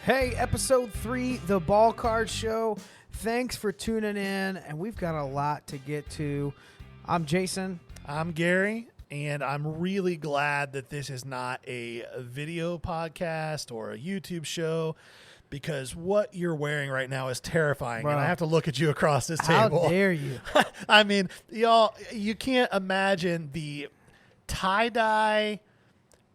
Hey, episode 3, The Ball Card Show. Thanks for tuning in, and we've got a lot to get to. I'm Jason. I'm Gary, and I'm really glad that this is not a video podcast or a YouTube show, because what you're wearing right now is terrifying, Bro, and I have to look at you across this How table. dare you? I mean, y'all, you can't imagine the tie-dye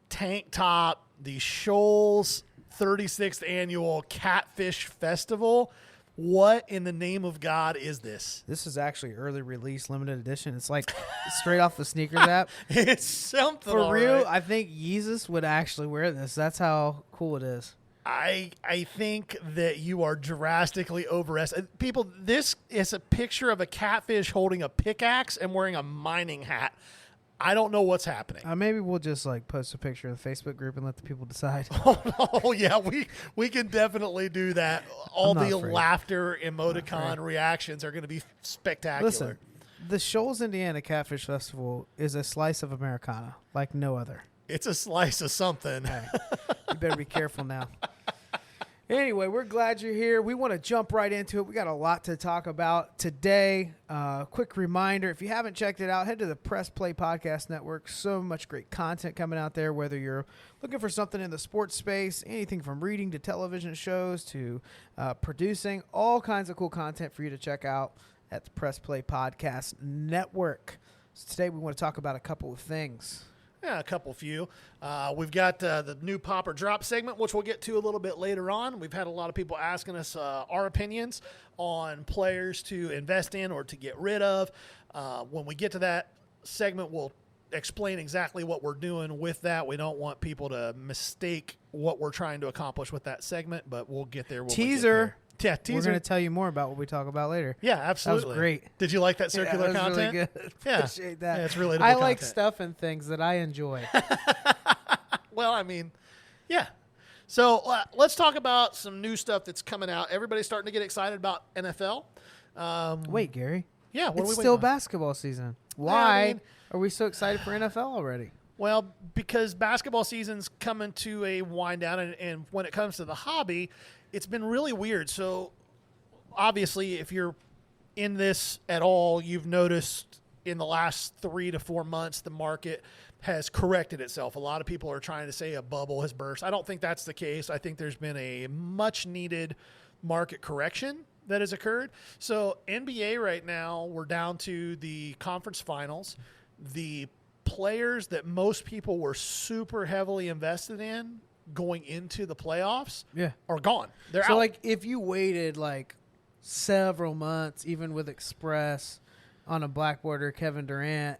tank top, the Shoals 36th Annual Catfish Festival. What in the name of God is this? This is actually early release, limited edition. It's like straight off the sneakers app. It's something, For all real, right. I think Yeezus would actually wear this. That's how cool it is. I think that you are drastically overestimating. People, this is a picture of a catfish holding a pickaxe and wearing a mining hat. I don't know what's happening. Maybe we'll just like post a picture in the Facebook group and let the people decide. Oh, yeah, we can definitely do that. All I'm not the afraid. laughter emoticon reactions are going to be spectacular. Listen, the Shoals, Indiana Catfish Festival is a slice of Americana like no other. It's a slice of something. Hey, you better be careful now. Anyway, we're glad you're here. We want to jump right into it. We got a lot to talk about today. Quick reminder, if you haven't checked it out, head to the Press Play Podcast Network. So much great content coming out there, whether you're looking for something in the sports space, anything from reading to television shows to producing, all kinds of cool content for you to check out at the Press Play Podcast Network. So today we want to talk about a couple of things. Yeah, a couple few. We've got the new Pop or Drop segment, which we'll get to a little bit later on. We've had a lot of people asking us our opinions on players to invest in or to get rid of. When we get to that segment, we'll explain exactly what we're doing with that. We don't want people to mistake what we're trying to accomplish with that segment, but we'll get there. Teaser. Yeah, teaser. We're going to tell you more about what we talk about later. Yeah, absolutely. That was great. Did you like that circular that was content? Really good. Yeah. Appreciate that. Yeah, it's relatable I like content. stuff and things that I enjoy. Well, I mean, yeah. So let's talk about some new stuff that's coming out. Everybody's starting to get excited about NFL. Wait, Gary. Yeah, what are It's we still waiting on? basketball season. Yeah, Why I mean- are we so excited for NFL already? Well, because basketball season's coming to a wind down, and when it comes to the hobby, it's been really weird. So obviously, if you're in this at all, you've noticed in the last 3 to 4 months, the market has corrected itself. A lot of people are trying to say a bubble has burst. I don't think that's the case. I think there's been a much needed market correction that has occurred. So NBA right now, we're down to the conference finals. The players that most people were super heavily invested in going into the playoffs Yeah. are gone. They're So, out. like, if you waited, like, several months, even with Express on a Blackboard or Kevin Durant,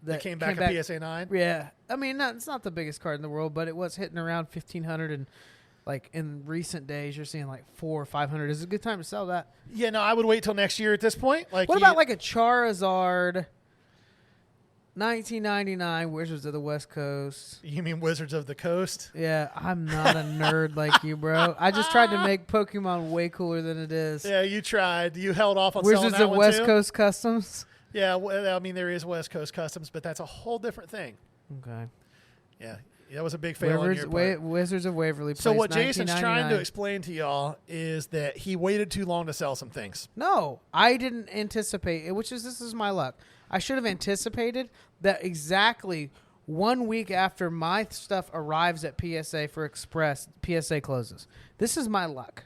that came back at PSA 9. Yeah. I mean, it's not the biggest card in the world, but it was hitting around 1,500, and, like, in recent days, you're seeing, like, 400 or 500. Is it a good time to sell that? Yeah, no, I would wait till next year at this point. Like, What about, like, a Charizard 1999 Wizards of the West Coast? You mean Wizards of the Coast? Yeah, I'm not a nerd like you, bro. I just tried to make Pokemon way cooler than it is. Yeah, you tried. You held off on selling Wizards that of one West too? Coast Customs. Yeah, well, I mean, there is West Coast Customs, but that's a whole different thing. Okay. Yeah, that was a big fail on your part. Wizards of Waverly. So Place, what Jason's trying to 1999. explain to y'all is that he waited too long to sell some things. No, I didn't anticipate it, this is my luck. I should have anticipated that exactly 1 week after my stuff arrives at PSA for Express, PSA closes. This is my luck.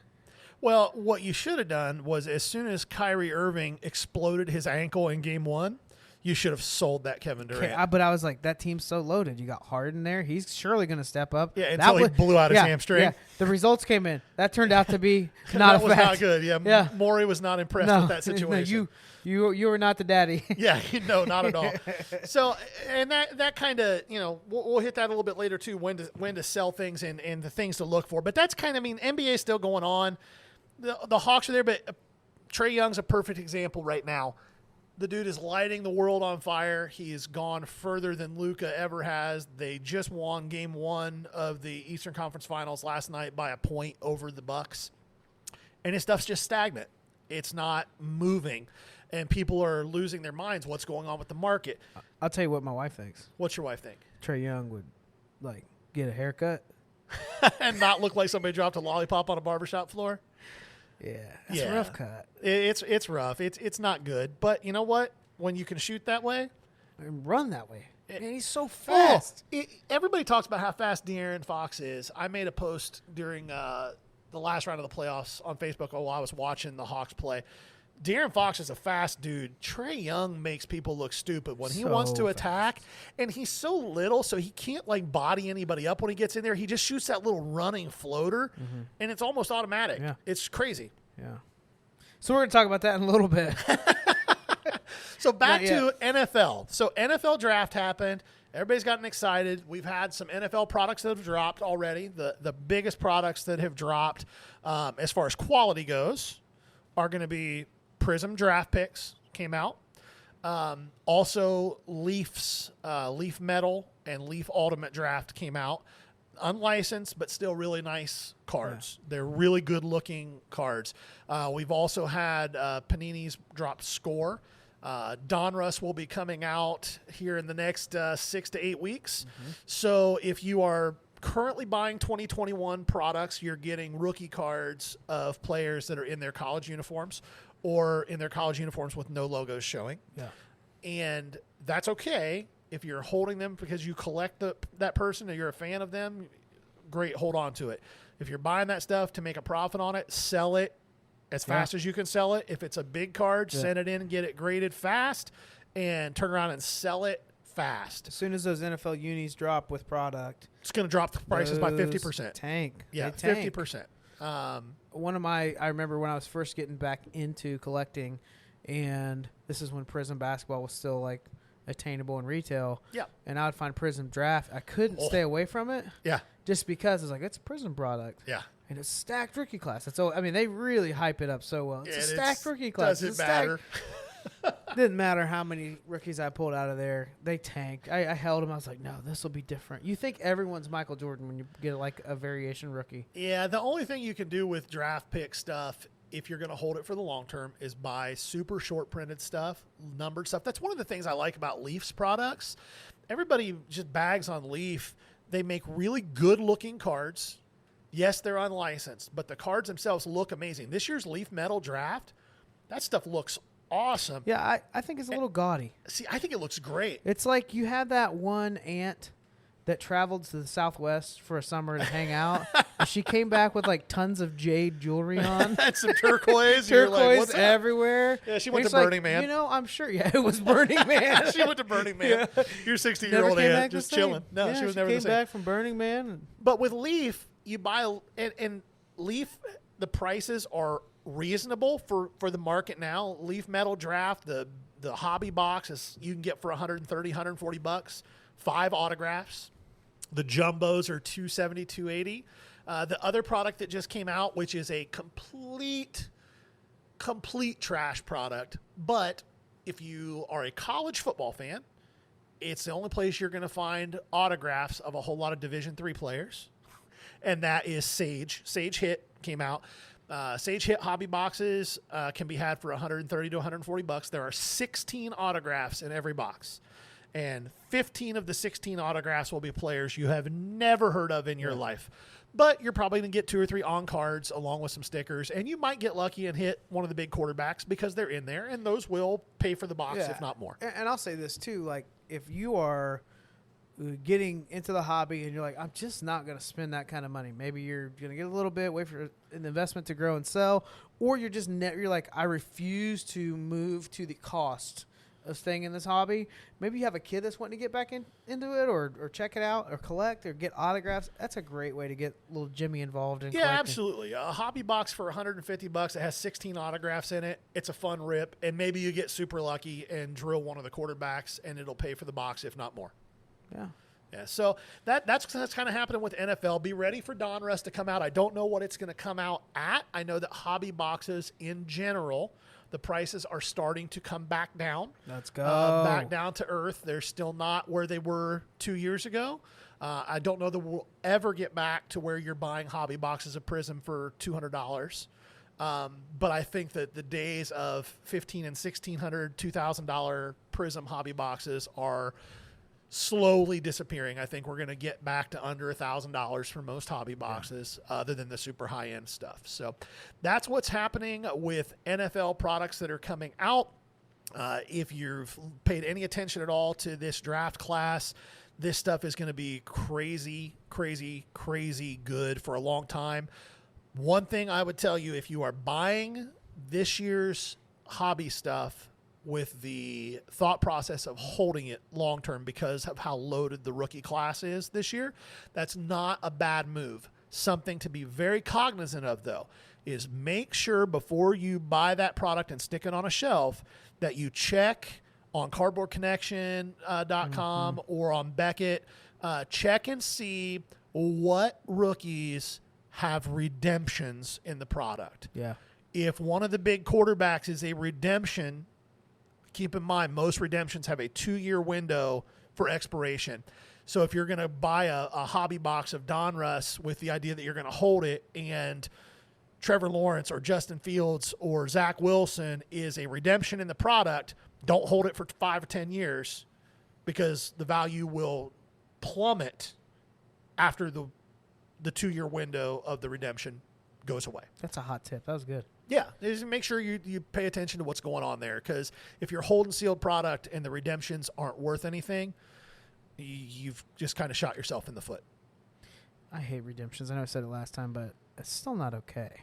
Well, what you should have done was as soon as Kyrie Irving exploded his ankle in Game 1, you should have sold that Kevin Durant. Okay, but I was like, that team's so loaded. You got Harden there. He's surely going to step up. Yeah, until he blew out his hamstring. Yeah, the results came in. That turned out to be that not a was fact. not good. Yeah, Yeah. Maury was not impressed No, with that situation. No, you were not the daddy. Yeah, no, not at all. So, and that kind of, we'll hit that a little bit later too, when to sell things and the things to look for. But that's kind of, NBA is still going on. The Hawks are there, but Trae Young's a perfect example right now. The dude is lighting the world on fire. He has gone further than Luka ever has. They just won Game 1 of the Eastern Conference Finals last night by a point over the Bucks. And his stuff's just stagnant. It's not moving. And people are losing their minds. What's going on with the market? I'll tell you what my wife thinks. What's your wife think? Trae Young would, like, get a haircut and not look like somebody dropped a lollipop on a barbershop floor. Yeah, that's a rough cut. It's rough. It's not good. But you know what? When you can shoot that way, And run that way. Man, he's so fast. Everybody talks about how fast De'Aaron Fox is. I made a post during the last round of the playoffs on Facebook while I was watching the Hawks play. De'Aaron Fox is a fast dude. Trae Young makes people look stupid when he wants to attack, and he's so little, so he can't like body anybody up when he gets in there. He just shoots that little running floater, and it's almost automatic. Yeah. It's crazy. Yeah. So we're going to talk about that in a little bit. So back to NFL. So NFL draft happened. Everybody's gotten excited. We've had some NFL products that have dropped already. The biggest products that have dropped as far as quality goes are going to be Prism draft picks came out. Also, Leafs, Leaf Metal and Leaf Ultimate Draft came out. Unlicensed, but still really nice cards. Yeah. They're really good-looking cards. We've also had Panini's drop Score. Donruss will be coming out here in the next 6 to 8 weeks. So if you are currently buying 2021 products, you're getting rookie cards of players that are in their college uniforms or in their college uniforms with no logos showing. Yeah. And that's okay if you're holding them because you collect that person or you're a fan of them. Great, hold on to it. If you're buying that stuff to make a profit on it, sell it as fast as you can sell it. If it's a big card, send it in and get it graded fast and turn around and sell it fast. As soon as those NFL unis drop with product, it's going to drop the prices by 50%. Tank. Yeah, tank. 50%. I remember when I was first getting back into collecting, and this is when Prism basketball was still like attainable in retail. Yeah. And I would find Prism draft. I couldn't stay away from it. Yeah. Just because it's like, it's a Prism product. Yeah. And it's stacked rookie class. That's all. I mean, they really hype it up so well. It's a stacked rookie class. Doesn't matter. Didn't matter how many rookies I pulled out of there. They tanked. I held them. I was like, no, this will be different. You think everyone's Michael Jordan when you get like a variation rookie. Yeah, the only thing you can do with draft pick stuff, if you're going to hold it for the long term, is buy super short printed stuff, numbered stuff. That's one of the things I like about Leafs products. Everybody just bags on Leaf. They make really good looking cards. Yes, they're unlicensed, but the cards themselves look amazing. This year's Leaf Metal Draft, that stuff looks awesome. Yeah, I think it's a little gaudy. See, I think it looks great. It's like you had that one aunt that traveled to the Southwest for a summer to hang out. And she came back with like tons of jade jewelry on. And some turquoise. Turquoise everywhere. Yeah, she went to Burning Man. You know, I'm sure. Yeah, it was Burning Man. She went to Burning Man. Yeah. Your 60-year-old aunt just chilling. No, she was never the same. Came back from Burning Man. But with Leaf, you buy and Leaf, the prices are reasonable for the market now. Leaf Metal Draft, the hobby box is you can get for $130, $140. 5 autographs. The jumbos are $270, $280. The other product that just came out, which is a complete trash product, but if you are a college football fan, it's the only place you're going to find autographs of a whole lot of Division III players, and that is Sage. Sage Hit came out. Sage Hit hobby boxes can be had for $130 to $140. There are 16 autographs in every box. And 15 of the 16 autographs will be players you have never heard of in your life. But you're probably going to get 2 or 3 on cards along with some stickers. And you might get lucky and hit one of the big quarterbacks because they're in there. And those will pay for the box, if not more. And I'll say this, too. Like, if you are getting into the hobby and you're like, I'm just not going to spend that kind of money. Maybe you're going to get a little bit, wait for an investment to grow and sell. Or you're just you're like, I refuse to move to the cost of staying in this hobby. Maybe you have a kid that's wanting to get back into it or check it out or collect or get autographs. That's a great way to get little Jimmy involved in collecting. Absolutely. A hobby box for $150 that has 16 autographs in it. It's a fun rip, and maybe you get super lucky and drill one of the quarterbacks, and it'll pay for the box, if not more. Yeah. So that's kind of happening with NFL. Be ready for Donruss to come out. I don't know what it's going to come out at. I know that hobby boxes in general, the prices are starting to come back down. Let's go. Back down to earth. They're still not where they were 2 years ago. I don't know that we'll ever get back to where you're buying hobby boxes of Prism for $200. But I think that the days of $1,500 and $1,600, $2,000 Prism hobby boxes are slowly disappearing. I think we're going to get back to under $1,000 for most hobby boxes, other than the super high-end stuff. So that's what's happening with NFL products that are coming out. If you've paid any attention at all to this draft class, this stuff is going to be crazy, crazy, crazy good for a long time. One thing I would tell you, if you are buying this year's hobby stuff with the thought process of holding it long term because of how loaded the rookie class is this year, that's not a bad move. Something to be very cognizant of, though, is make sure before you buy that product and stick it on a shelf that you check on cardboardconnection.com or on Beckett. Check and see what rookies have redemptions in the product. Yeah. If one of the big quarterbacks is a redemption, keep in mind most redemptions have a 2-year window for expiration. So if you're going to buy a hobby box of Donruss with the idea that you're going to hold it, and Trevor Lawrence or Justin Fields or Zach Wilson is a redemption in the product, don't hold it for 5 or 10 years, because the value will plummet after the 2-year window of the redemption goes away. That's a hot tip. That was good. Yeah, just make sure you pay attention to what's going on there, because if you're holding sealed product and the redemptions aren't worth anything, you've just kind of shot yourself in the foot. I hate redemptions. I know I said it last time, but it's still not okay.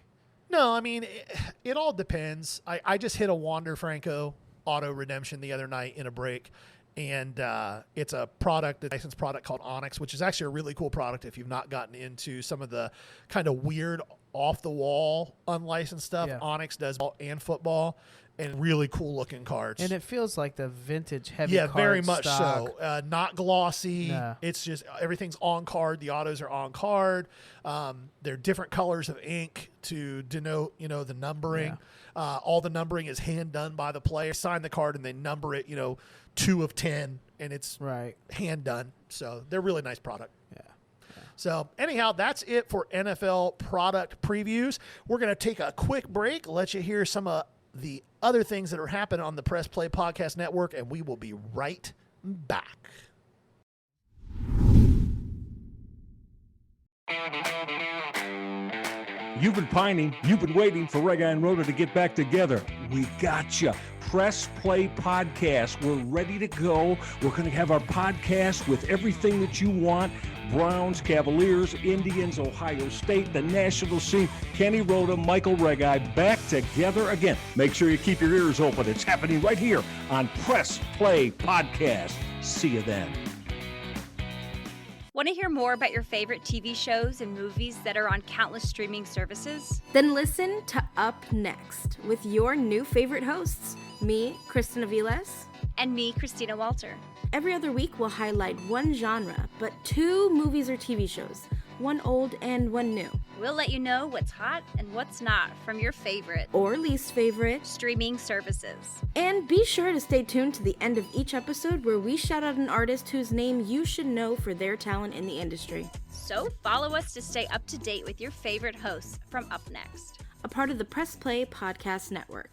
No, I mean, it all depends. I just hit a Wander Franco auto redemption the other night in a break, and it's a licensed product called Onyx, which is actually a really cool product if you've not gotten into some of the kind of weird off-the-wall unlicensed stuff. Yeah. Onyx does ball and football, and really cool-looking cards. And it feels like the vintage heavy card very much stock. so. Not glossy. No. It's just everything's on card. The autos are on card. They're different colors of ink to denote, the numbering. Yeah. All the numbering is hand done by the player. Sign the card and they number it, 2 of 10, and it's Right. hand done. So they're really nice product. Yeah. So anyhow, that's it for NFL product previews. We're going to take a quick break, let you hear some of the other things that are happening on the Press Play Podcast Network, and we will be right back. You've been pining, you've been waiting for Rega and Rhoda to get back together. We got you. Press Play Podcast. We're ready to go. We're going to have our podcast with everything that you want. Browns, Cavaliers, Indians, Ohio State, the national scene. Kenny Rhoda, Michael Regai back together again. Make sure you keep your ears open. It's happening right here on Press Play Podcast. See you then. Want to hear more about your favorite TV shows and movies that are on countless streaming services? Then listen to Up Next with your new favorite hosts, me, Kristen Aviles. And me, Christina Walter. Every other week, we'll highlight one genre, but 2 movies or TV shows, one old and one new. We'll let you know what's hot and what's not from your favorite Or least favorite. streaming services. And be sure to stay tuned to the end of each episode where we shout out an artist whose name you should know for their talent in the industry. So follow us to stay up to date with your favorite hosts from Up Next. A part of the Press Play Podcast Network.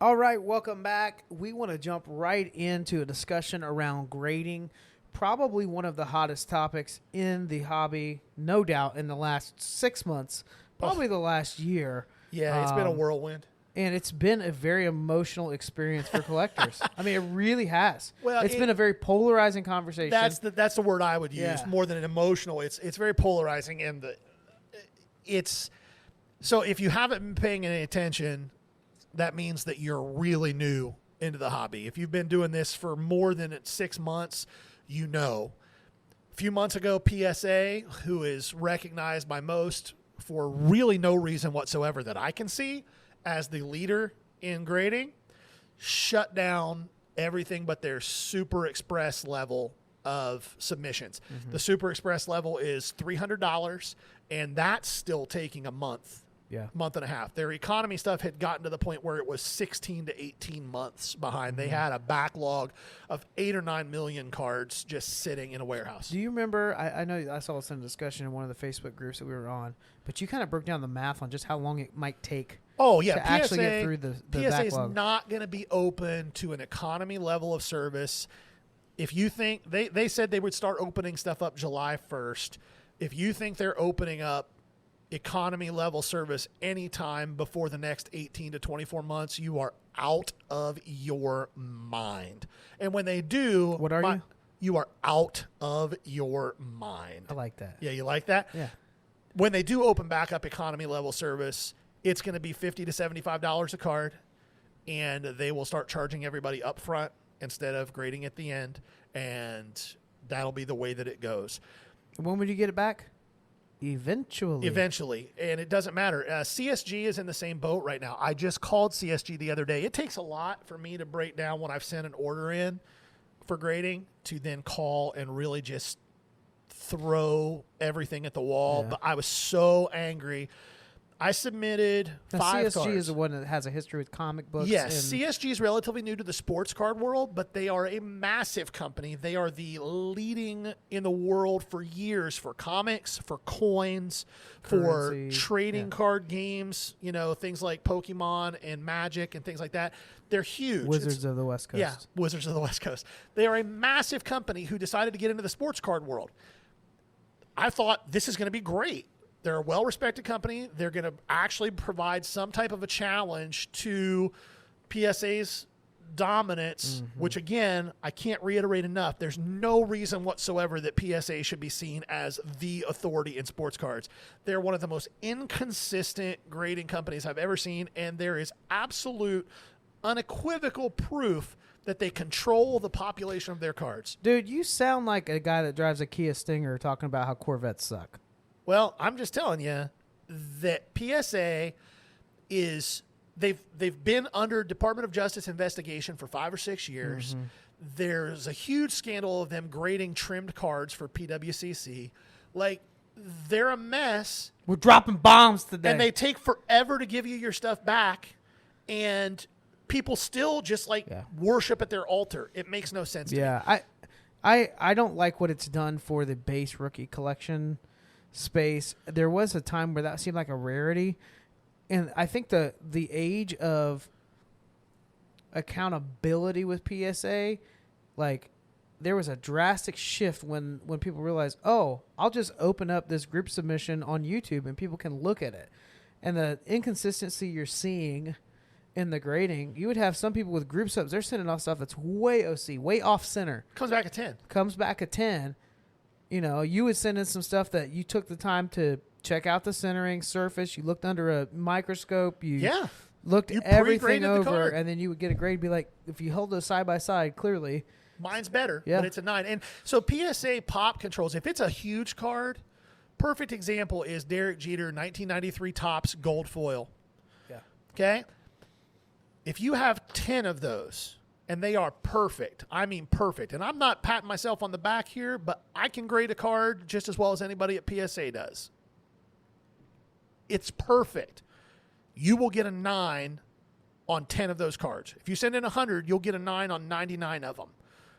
All right, welcome back. We want to jump right into a discussion around grading. Probably one of the hottest topics in the hobby, no doubt, in the last 6 months, probably the last year. Yeah, it's been a whirlwind. And it's been a very emotional experience for collectors. I mean, it really has. Well, it's been a very polarizing conversation. That's the word I would use, Yeah. more than an emotional. It's very polarizing, and so if you haven't been paying any attention, that means that you're really new into the hobby. If you've been doing this for more than 6 months, A few months ago, PSA, who is recognized by most for really no reason whatsoever that I can see as the leader in grading, shut down everything but their Super Express level of submissions. The Super Express level is $300, and that's still taking a month and a half. Their economy stuff had gotten to the point where it was 16 to 18 months behind. They had a backlog of 8 or 9 million cards just sitting in a warehouse. Do you remember, I know I saw some discussion in one of the Facebook groups that we were on, but you kind of broke down the math on just how long it might take Oh yeah, to actually get through the PSA is backlog. not going to be open to an economy level of service. If you think they said they would start opening stuff up July 1st, if you think they're opening up economy level service anytime before the next 18 to 24 months, you are out of your mind. And when they do, What are you? You are out of your mind. I like that. Yeah, you like that? Yeah. When they do open back up economy level service, it's going to be $50 to $75 a card, and they will start charging everybody up front instead of grading at the end, and that'll be the way that it goes. When would you get it back? Eventually. And it doesn't matter. CSG is in the same boat right now. I just called CSG the other day. It takes a lot for me to break down when I've sent an order in for grading to then call and really just throw everything at the wall. Yeah. But I was so angry. I submitted Now, 5 CSG cards. is the one that has a history with comic books. Yes, and CSG is relatively new to the sports card world, but they are a massive company. They are the leading in the world for years for comics, for coins, Currency, for trading yeah. card games, things like Pokemon and Magic and things like that. They're huge. Wizards of the West Coast. Yeah, Wizards of the West Coast. They are a massive company who decided to get into the sports card world. I thought this is going to be great. They're a well-respected company. They're going to actually provide some type of a challenge to PSA's dominance, which, again, I can't reiterate enough. There's no reason whatsoever that PSA should be seen as the authority in sports cards. They're one of the most inconsistent grading companies I've ever seen, and there is absolute, unequivocal proof that they control the population of their cards. Dude, you sound like a guy that drives a Kia Stinger talking about how Corvettes suck. Well, I'm just telling you that PSA is they've been under Department of Justice investigation for 5 or 6 years. There's a huge scandal of them grading trimmed cards for PWCC. Like, they're a mess, We're dropping bombs today. and they take forever to give you your stuff back, and people still just worship at their altar. It makes no sense to me. Yeah, I don't like what it's done for the base rookie collection space. There was a time where that seemed like a rarity, and I think the age of accountability with PSA, like, there was a drastic shift when people realized, oh, I'll just open up this group submission on YouTube and people can look at it. And the inconsistency you're seeing in the grading, you would have some people with group subs, they're sending off stuff that's way OC, way off center. Comes back at 10. Comes back at 10. You would send in some stuff that you took the time to check out the centering surface. You looked under a microscope. You looked You everything pre-graded the over, card. and then you would get a grade. Be like, if you hold those side by side, clearly, Mine's better, Yeah. but it's a 9. And so PSA pop controls, if it's a huge card, perfect example is Derek Jeter 1993 Topps gold foil. Yeah. Okay? If you have 10 of those, and they are perfect, I mean perfect, and I'm not patting myself on the back here, but I can grade a card just as well as anybody at PSA does. It's perfect. You will get a 9 on 10 of those cards. If you send in 100, you'll get a 9 on 99 of them.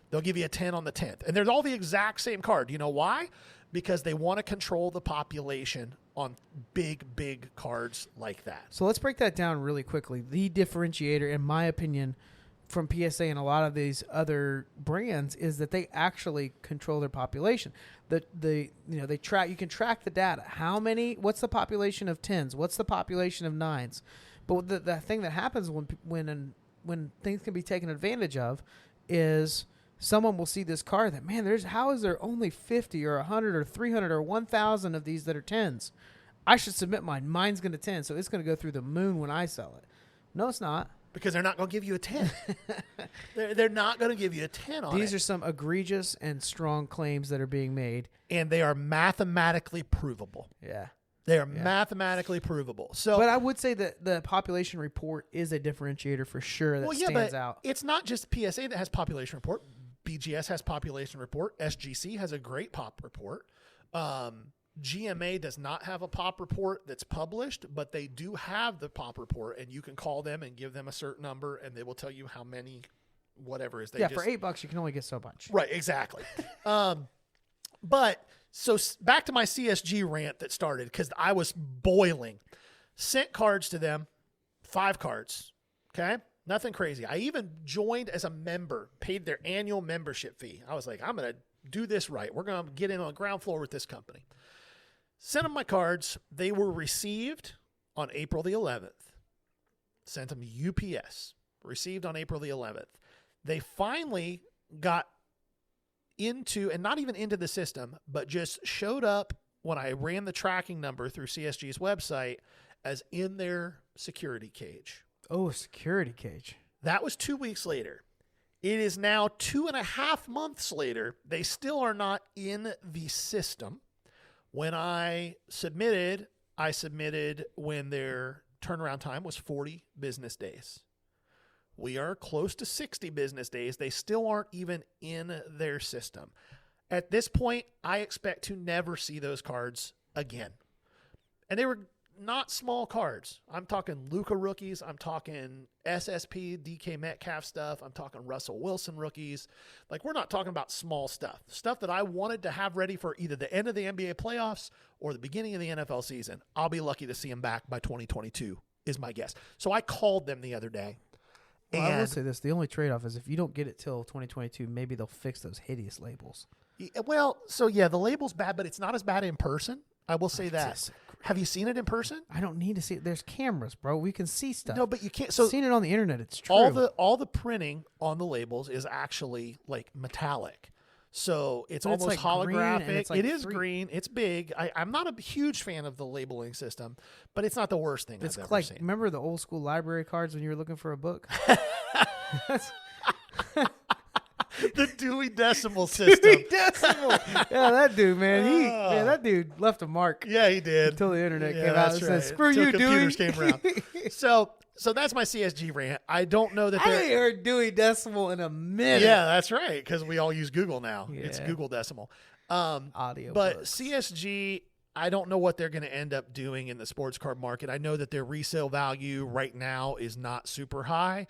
They'll give you a 10 on the 10th. And they're all the exact same card. You know why? Because they want to control the population on big, big cards like that. So let's break that down really quickly. The differentiator, in my opinion, from PSA and a lot of these other brands is that they actually control their population. They track. You can track the data. What's the population of 10s? What's the population of 9s? But the thing that happens when things can be taken advantage of is someone will see this card that, man, how is there only 50 or 100 or 300 or 1,000 of these that are 10s? I should submit mine. Mine's going to 10, so it's going to go through the moon when I sell it. No, it's not. Because they're not going to give you a 10. They're not going to give you a 10 on it. These are some egregious and strong claims that are being made. And they are mathematically provable. Yeah. They are mathematically provable. So, But I would say that the population report is a differentiator for sure that stands out. It's not just PSA that has population report. BGS has population report. SGC has a great pop report. GMA does not have a pop report that's published, but they do have the pop report, and you can call them and give them a certain number, and they will tell you how many, whatever it is. For $8 you can only get so much. Right, exactly. But so back to my CSG rant that started because I was boiling. Sent cards to them, 5 cards. Okay. Nothing crazy. I even joined as a member, paid their annual membership fee. I was like, I'm going to do this right. We're going to get in on the ground floor with this company. Sent them my cards. They were received on April the 11th. Sent them UPS. Received on April the 11th. They finally got into, and not even into the system, but just showed up when I ran the tracking number through CSG's website as in their security cage. Oh, security cage. That was 2 weeks later. It is now 2.5 months later. They still are not in the system. When I submitted when their turnaround time was 40 business days. We are close to 60 business days. They still aren't even in their system. At this point, I expect to never see those cards again. And they were not small cards. I'm talking Luka rookies. I'm talking SSP, DK Metcalf stuff. I'm talking Russell Wilson rookies. Like, we're not talking about small stuff. Stuff that I wanted to have ready for either the end of the NBA playoffs or the beginning of the NFL season. I'll be lucky to see them back by 2022 is my guess. So I called them the other day. Well, I will say this. The only trade-off is if you don't get it till 2022, maybe they'll fix those hideous labels. Well, so yeah, the label's bad, but it's not as bad in person. I will say that. Disagree. Have you seen it in person? I don't need to see it. There's cameras, bro. We can see stuff. No, but you can't. So seen it on the internet. It's true. all the printing on the labels is actually like metallic. So it's But it's almost like green and holographic. it's like it is three- green. It's big. I'm not a huge fan of the labeling system, but it's not the worst thing It's I've ever like, seen. remember the old school library cards when you were looking for a book? The Dewey Decimal System. Decimal. Yeah, that dude, man. That dude left a mark Yeah, he did. until the internet Yeah, came out that's and right. said, "Screw Until you, Dewey." computers came around. So that's my CSG rant. I don't know that I they're. ain't heard Dewey Decimal in a minute. Yeah, that's right. Because we all use Google now. It's Yeah. Google Decimal. Audio But books. CSG, I don't know what they're going to end up doing in the sports card market. I know that their resale value right now is not super high.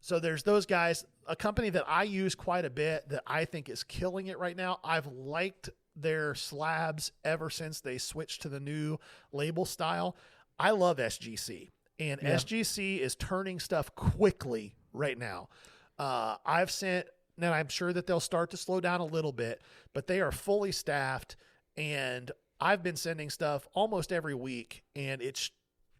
So there's those guys. A company that I use quite a bit that I think is killing it right now. I've liked their slabs ever since they switched to the new label style. I love SGC. And Yeah. SGC is turning stuff quickly right now. I've sent, and I'm sure that they'll start to slow down a little bit, but they are fully staffed. And I've been sending stuff almost every week. And it's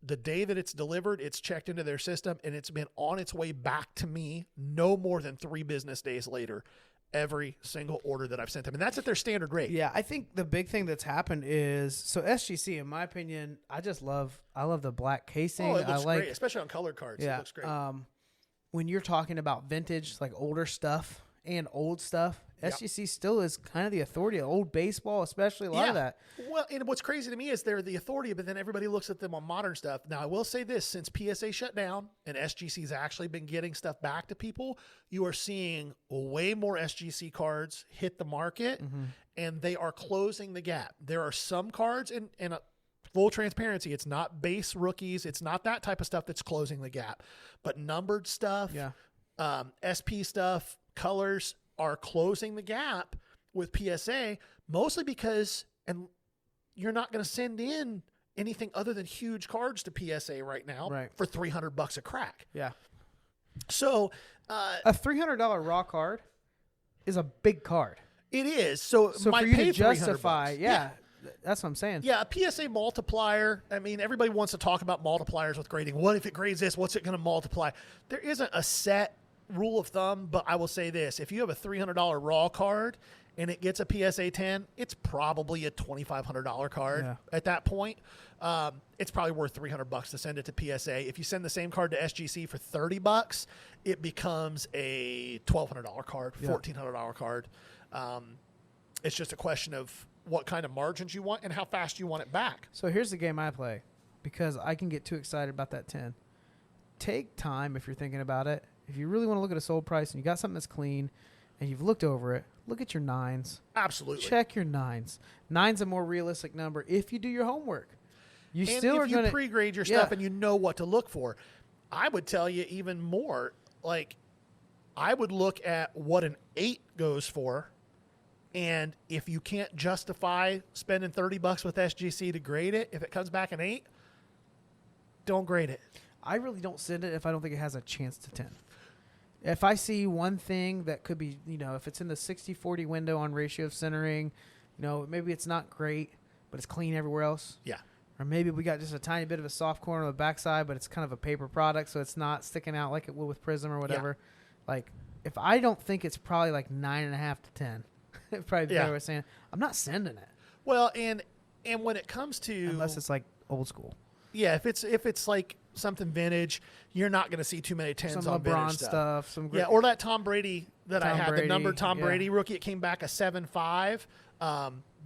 the day that it's delivered, it's checked into their system, and it's been on its way back to me no more than 3 business days later. Every single order that I've sent them. And that's at their standard rate. Yeah, I think the big thing that's happened is so SGC, in my opinion, I love the black casing. Oh, it looks I like great, especially on colored cards. Yeah, It looks great. when you're talking about vintage, like older stuff and old stuff, SGC still is kind of the authority of old baseball, especially a lot of that. Well, and what's crazy to me is they're the authority, but then everybody looks at them on modern stuff. Now, I will say this, since PSA shut down and SGC's actually been getting stuff back to people, you are seeing way more SGC cards hit the market, and they are closing the gap. There are some cards, and full transparency, it's not base rookies, it's not that type of stuff that's closing the gap, but numbered stuff, SP stuff, colors are closing the gap with PSA, mostly because, and you're not going to send in anything other than huge cards to PSA right now for $300 a crack. Yeah. So a $300 raw card is a big card. it is. So So might for you pay to justify, $300. that's what I'm saying. Yeah, a PSA multiplier. I mean, everybody wants to talk about multipliers with grading. What if it grades this? What's it going to multiply? There isn't a set rule of thumb, but I will say this. If you have a $300 raw card and it gets a PSA 10, it's probably a $2,500 card at that point. It's probably worth $300 to send it to PSA. If you send the same card to SGC for $30, it becomes a $1,200 card, $1,400 card. It's just a question of what kind of margins you want and how fast you want it back. So here's the game I play because I can get too excited about that 10. Take time if you're thinking about it. If you really want to look at a sold price and you got something that's clean and you've looked over it, look at your 9s. Absolutely. Check your 9s. 9's a more realistic number if you do your homework. You and still if are you going to pre-grade your stuff and you know what to look for, I would tell you even more. Like, I would look at what an 8 goes for, and if you can't justify spending $30 with SGC to grade it, if it comes back an 8, don't grade it. I really don't send it if I don't think it has a chance to 10. If I see one thing that could be, if it's in the 60-40 window on ratio of centering, maybe it's not great, but it's clean everywhere else. Yeah. Or maybe we got just a tiny bit of a soft corner on the backside, but it's kind of a paper product, so it's not sticking out like it would with Prism or whatever. Yeah. Like, if I don't think it's probably like 9.5 to 10, probably the better way of saying it, I'm not sending it. Well, and when it comes to, unless it's like old school. Yeah, if it's like something vintage, you're not going to see too many 10s some on LeBron vintage stuff. Some great, or that Tom Brady that I had, the numbered Tom yeah. Brady rookie. It came back a 7.5,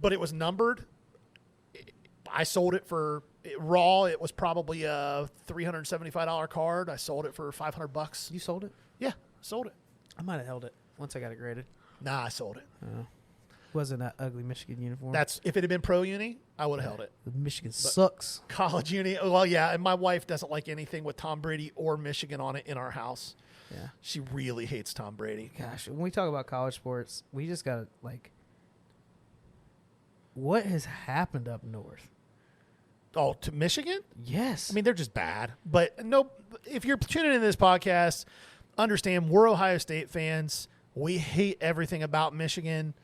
but it was numbered. I sold it for raw. It was probably a $375 card. I sold it for $500. You sold it? Yeah, sold it. I might have held it once I got it graded. Nah, I sold it. Wasn't that ugly Michigan uniform? That's if it had been pro uni, I would have held it. Michigan sucks. College uni, well, yeah, and my wife doesn't like anything with Tom Brady or Michigan on it in our house. Yeah, she really hates Tom Brady. Gosh, when we talk about college sports, we just got to what has happened up north? Oh, to Michigan? Yes. I mean, they're just bad. But no, if you're tuning into this podcast, understand we're Ohio State fans. We hate everything about Michigan,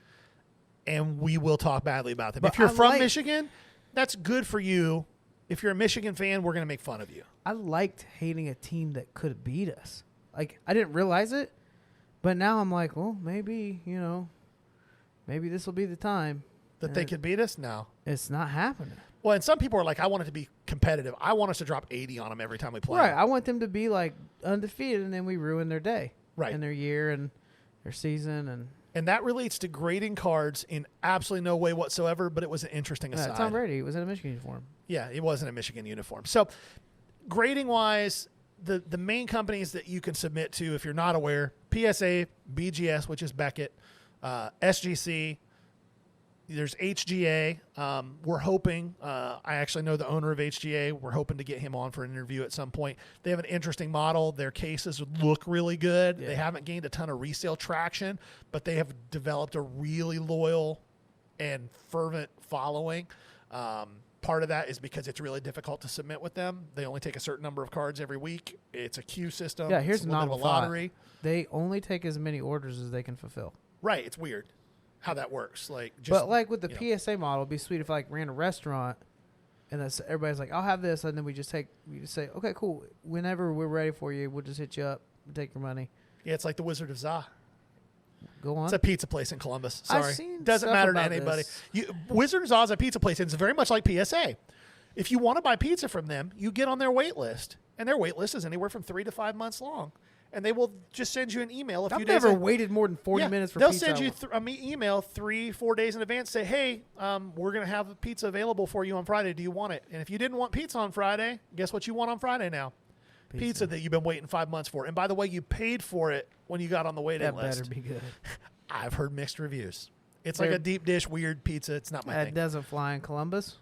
and we will talk badly about them. But if you're from Michigan, that's good for you. If you're a Michigan fan, we're going to make fun of you. I liked hating a team that could beat us. Like, I didn't realize it, but now I'm like, well, maybe, maybe this will be the time. That they could beat us? No. It's not happening. Well, and some people are like, I want it to be competitive. I want us to drop 80 on them every time we play. Right. I want them to be, undefeated, and then we ruin their day. Right. And their year and their season. And that relates to grading cards in absolutely no way whatsoever, but it was an interesting aside. Tom Brady was in a Michigan uniform. Yeah, it wasn't a Michigan uniform. So grading-wise, the main companies that you can submit to, if you're not aware, PSA, BGS, which is Beckett, SGC, there's HGA. We're hoping, I actually know the owner of HGA. We're hoping to get him on for an interview at some point. They have an interesting model. Their cases look really good. Yeah. They haven't gained a ton of resale traction, but they have developed a really loyal and fervent following. Part of that is because it's really difficult to submit with them. They only take a certain number of cards every week. It's a queue system. Yeah, here's a novel lottery. They only take as many orders as they can fulfill. Right, it's weird how that works. But with the PSA model, it'd be sweet if ran a restaurant and everybody's like, I'll have this, and then we just say, okay, cool. Whenever we're ready for you, we'll just hit you up and take your money. Yeah, it's like the Wizard of Za. Go on. It's a pizza place in Columbus. Sorry. I've seen Doesn't matter to anybody. Wizard of Za is a pizza place, and it's very much like PSA. If you want to buy pizza from them, you get on their wait list, and their wait list is anywhere from 3 to 5 months long. And they will just send you an email a few days. I've never waited more than 40 minutes for pizza. They'll send you an email 3-4 days in advance. Say, hey, we're going to have pizza available for you on Friday. Do you want it? And if you didn't want pizza on Friday, guess what you want on Friday now? Pizza that you've been waiting 5 months for. And by the way, you paid for it when you got on the waiting list. That better be good. I've heard mixed reviews. It's like a deep dish, weird pizza. It's not my thing. That doesn't fly in Columbus?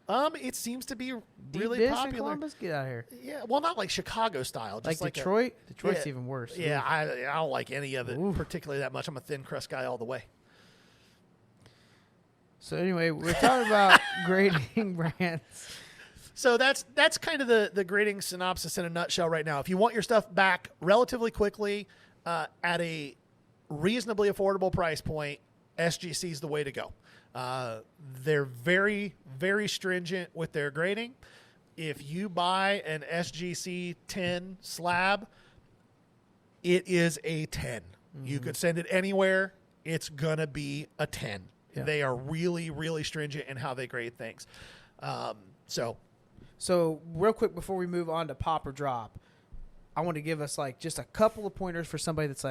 It seems to be really deep dish popular. In Columbus? Get out of here. Yeah, well, not like Chicago style. Just like Detroit? Detroit's even worse. Yeah, I don't like any of it particularly that much. I'm a thin crust guy all the way. So anyway, we're talking about grading brands. So that's kind of the grading synopsis in a nutshell right now. If you want your stuff back relatively quickly at a reasonably affordable price point, SGC is the way to go. They're very, very stringent with their grading. If you buy an SGC 10 slab, it is a 10. Mm-hmm. You could send it anywhere. It's going to be a 10. Yeah. They are really, really stringent in how they grade things. So real quick before we move on to pop or drop, I want to give us just a couple of pointers for somebody that's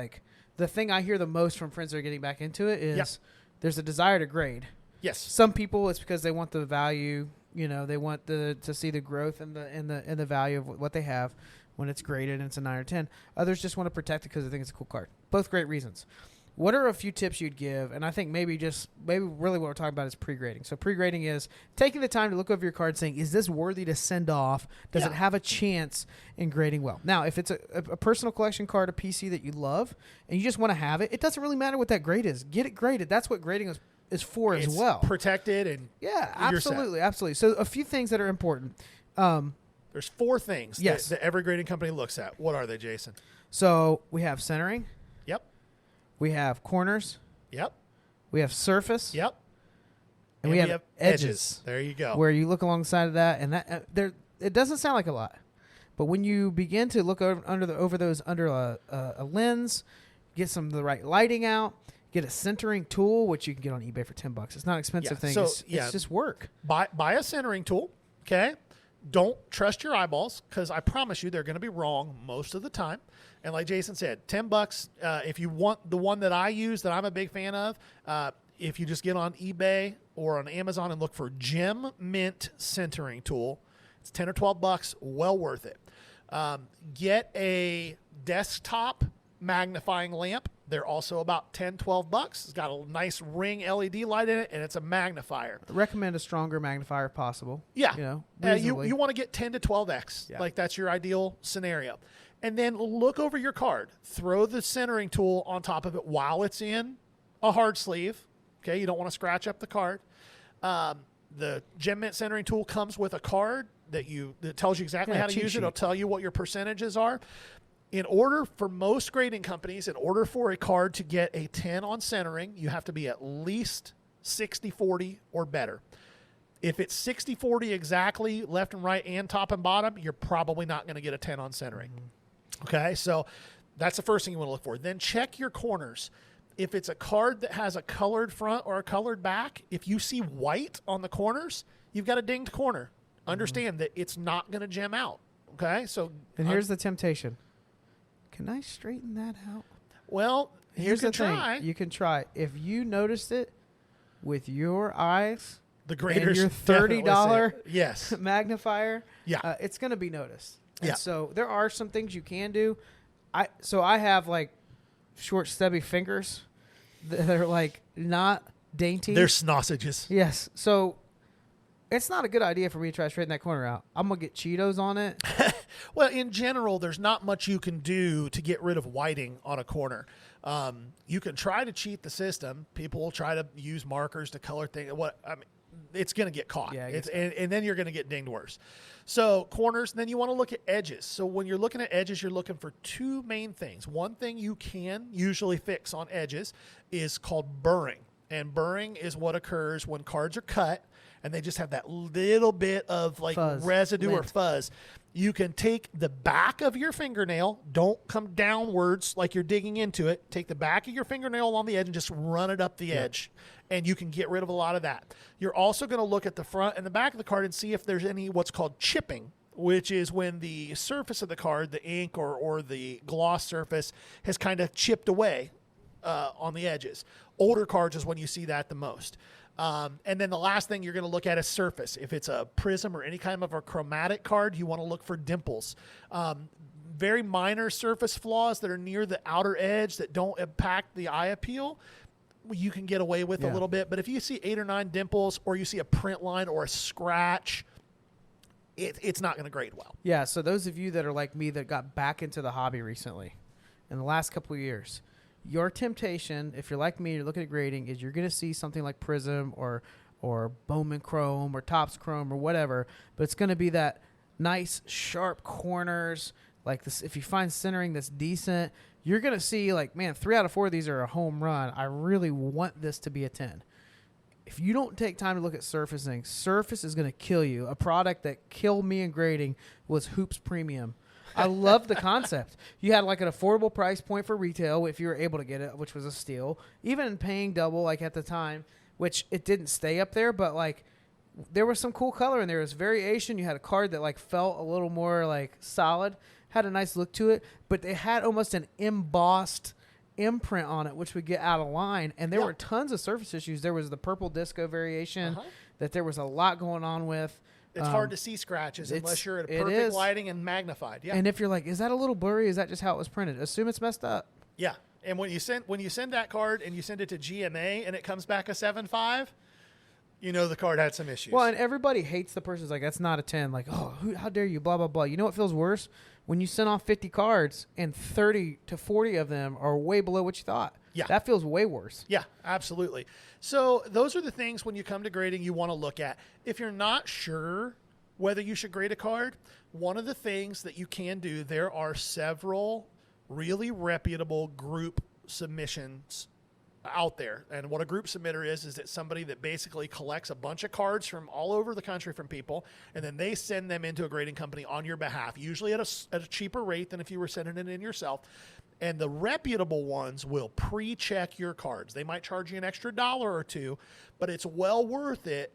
the thing I hear the most from friends that are getting back into it is there's a desire to grade. Yes. Some people it's because they want the value, they want to see the growth and the value of what they have when it's graded and it's a 9 or 10. Others just want to protect it because they think it's a cool card. Both great reasons. What are a few tips you'd give? And I think maybe really what we're talking about is pre-grading. So pre-grading is taking the time to look over your card saying, is this worthy to send off? Does it have a chance in grading well? Now, if it's a personal collection card, a PC that you love, and you just want to have it, it doesn't really matter what that grade is. Get it graded. That's what grading is for as well. Protected and absolutely. So a few things that are important. There's 4 things Yes. that every grading company looks at. What are they, Jason? So we have centering, Yep. we have corners, Yep. we have surface, Yep. and we have edges. There you go. Where you look alongside of that, and that there, it doesn't sound like a lot, but when you begin to look over those under a lens, get some of the right lighting out, get a centering tool, which you can get on eBay for $10. It's not an expensive Yeah, thing. so, It's just work. Buy a centering tool, okay? Don't trust your eyeballs because I promise you they're going to be wrong most of the time. And like Jason said, $10. If you want the one that I use that I'm a big fan of, if you just get on eBay or on Amazon and look for Gem Mint centering tool, it's $10 or $12, well worth it. Get a desktop magnifying lamp. They're also about $10, $12. It's got a nice ring LED light in it, and it's a magnifier. I recommend a stronger magnifier if possible. Yeah. You know, You reasonably. want to get 10 to 12x. Yeah. Like that's your ideal scenario. And then look over your card. Throw the centering tool on top of it while it's in a hard sleeve. Okay, you don't want to scratch up the card. The Gem Mint centering tool comes with a card that tells you exactly Yeah, how to cheat use it. sheet. It'll tell you what your percentages are. In order for most grading companies, in order for a card to get a 10 on centering, you have to be at least 60-40 or better. If it's 60-40 exactly, left and right and top and bottom, you're probably not going to get a 10 on centering. Okay, so that's the first thing you want to look for. Then check your corners. If it's a card that has a colored front or a colored back, if you see white on the corners, you've got a dinged corner. Understand that it's not going to gem out. Okay, so And here's the temptation. Can I straighten that out? well, Here's you the can thing. try. You can try. If you noticed it with your eyes, The graders your definitely $30 say it. Yes. magnifier, Yeah. it's going to be noticed. And Yeah. so there are some things you can do. I have like short stubby fingers that are like not dainty. They're sausages. Yes. So it's not a good idea for me to try to straighten that corner out. I'm going to get Cheetos on it. Well, in general, there's not much you can do to get rid of whiting on a corner. You can try to cheat the system. People will try to use markers to color things. It's going to get caught. Yeah, it gets and then you're going to get dinged worse. So corners, then you want to look at edges. So when you're looking at edges, you're looking for 2 main things. One thing you can usually fix on edges is called burring. And burring is what occurs when cards are cut and they just have that little bit of like Fuzz. residue or Lint. fuzz. You can take the back of your fingernail, don't come downwards like you're digging into it. Take the back of your fingernail along the edge and just run it up the edge. And you can get rid of a lot of that. You're also going to look at the front and the back of the card and see if there's any what's called chipping, which is when the surface of the card, the ink or the gloss surface, has kind of chipped away on the edges. Older cards is when you see that the most. And then the last thing you're going to look at is surface. If it's a prism or any kind of a chromatic card, you want to look for dimples. Very minor surface flaws that are near the outer edge that don't impact the eye appeal, you can get away with a Yeah. little bit. But if you see 8 or 9 dimples or you see a print line or a scratch, it's not going to grade well. Yeah, so those of you that are like me that got back into the hobby recently in the last couple of years, your temptation, if you're like me, you're looking at grading, is you're going to see something like Prism or Bowman Chrome or Topps Chrome or whatever, but it's going to be that nice sharp corners. Like this, if you find centering that's decent, you're going to see like, man, 3 out of 4 of these are a home run. I really want this to be a 10. If you don't take time to look at surfacing, surface is going to kill you. A product that killed me in grading was Hoops Premium. I love the concept. You had like an affordable price point for retail if you were able to get it, which was a steal. Even paying double like at the time, which it didn't stay up there, but like there was some cool color and there was variation. You had a card that like felt a little more like solid, had a nice look to it, but they had almost an embossed imprint on it, which would get out of line. And there were tons of surface issues. There was the purple disco variation that there was a lot going on with. It's hard to see scratches unless you're at it perfect is. lighting and magnified. Yeah. And if you're like, is that a little blurry? Is that just how it was printed? Assume it's messed up. Yeah, and when you send that card and you send it to GMA and it comes back a 7.5, you know the card had some issues. Well, and everybody hates the person's like, that's not a 10. Like, oh, how dare you, blah, blah, blah. You know what feels worse? When you send off 50 cards and 30 to 40 of them are way below what you thought. Yeah. That feels way worse. Yeah, absolutely. So those are the things when you come to grading you want to look at. If you're not sure whether you should grade a card, one of the things that you can do, there are several really reputable group submissions out there. And what a group submitter is it somebody that basically collects a bunch of cards from all over the country from people, and then they send them into a grading company on your behalf, usually at a cheaper rate than if you were sending it in yourself. And the reputable ones will pre-check your cards. They might charge you an extra $1 or $2, but it's well worth it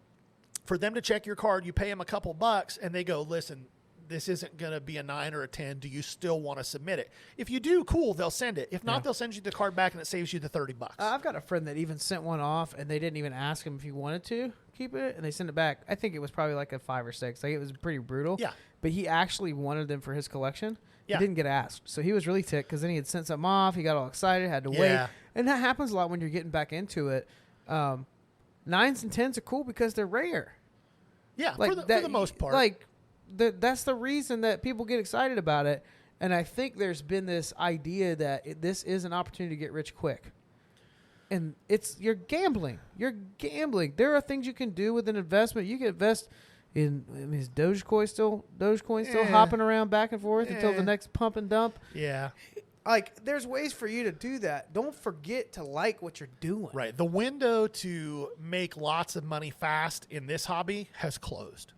for them to check your card. You pay them a couple bucks, and they go, listen, this isn't going to be a 9 or a 10. Do you still want to submit it? If you do, cool, they'll send it. If not, they'll send you the card back, and it saves you the $30. I've got a friend that even sent one off, and they didn't even ask him if he wanted to keep it, and they sent it back. I think it was probably like a 5 or 6. Like, it was pretty brutal. Yeah. But he actually wanted them for his collection. Yeah. He didn't get asked. So he was really ticked because then he had sent something off. He got all excited, had to wait. Yeah. And that happens a lot when you're getting back into it. 9s and 10s are cool because they're rare. Yeah, Like for the most part. Like, that's the reason that people get excited about it. And I think there's been this idea that this is an opportunity to get rich quick. And you're gambling. You're gambling. There are things you can do with an investment. You can invest in, is Dogecoin still hopping around back and forth until the next pump and dump? Yeah. Like, there's ways for you to do that. Don't forget to like what you're doing. Right. The window to make lots of money fast in this hobby has closed.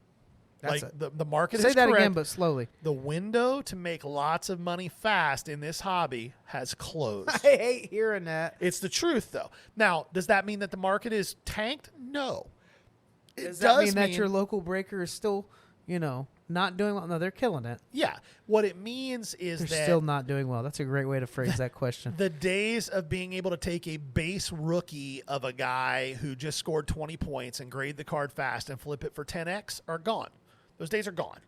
That's Like the market Say is that correct. again, but slowly. The window to make lots of money fast in this hobby has closed. I hate hearing that. It's the truth, though. Now, does that mean that the market is tanked? No. Does that mean that your local breaker is still, not doing well? No, they're killing it. Yeah. What it means is They're that still not doing well. That's a great way to phrase that question. the days of being able to take a base rookie of a guy who just scored 20 points and grade the card fast and flip it for 10x are gone. Those days are gone.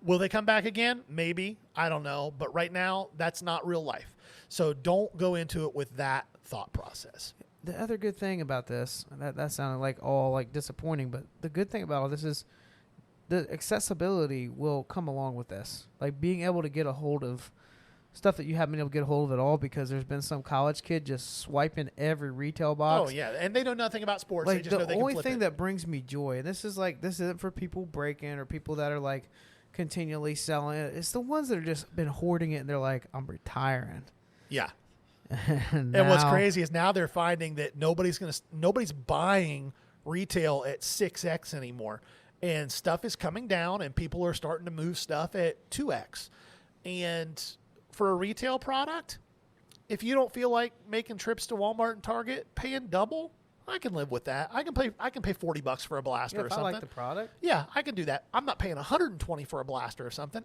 Will they come back again? Maybe. I don't know. But right now, that's not real life. So don't go into it with that thought process. The other good thing about this, that sounded like all like disappointing, but the good thing about all this is the accessibility will come along with this. Like being able to get a hold of stuff that you haven't been able to get a hold of at all because there's been some college kid just swiping every retail box. Oh, yeah. And they know nothing about sports. Like they just know the they can only flip thing it. that brings me joy, and this isn't for people breaking or people that are like continually selling it. It's the ones that are just been hoarding it and they're like, I'm retiring. Yeah. and And what's now- crazy is now they're finding that nobody's buying retail at 6x anymore. And stuff is coming down and people are starting to move stuff at 2x. And for a retail product, if you don't feel like making trips to Walmart and Target, paying double, I can live with that. I can pay $40 for a blaster or if I something. like the product. Yeah, I can do that. I'm not paying $120 for a blaster or something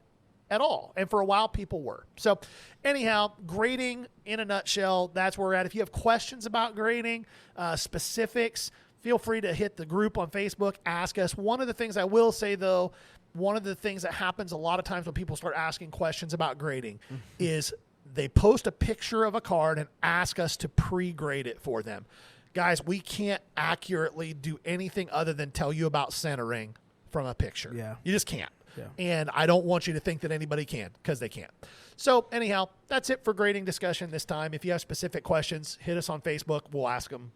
at all. And for a while, people were. So anyhow, grading in a nutshell, that's where we're at. If you have questions about grading, specifics, feel free to hit the group on Facebook, ask us. One of the things I will say, though, one of the things that happens a lot of times when people start asking questions about grading is they post a picture of a card and ask us to pre-grade it for them. Guys, we can't accurately do anything other than tell you about centering from a picture. Yeah. You just can't. Yeah. And I don't want you to think that anybody can, because they can't. So anyhow, that's it for grading discussion this time. If you have specific questions, hit us on Facebook. We'll ask them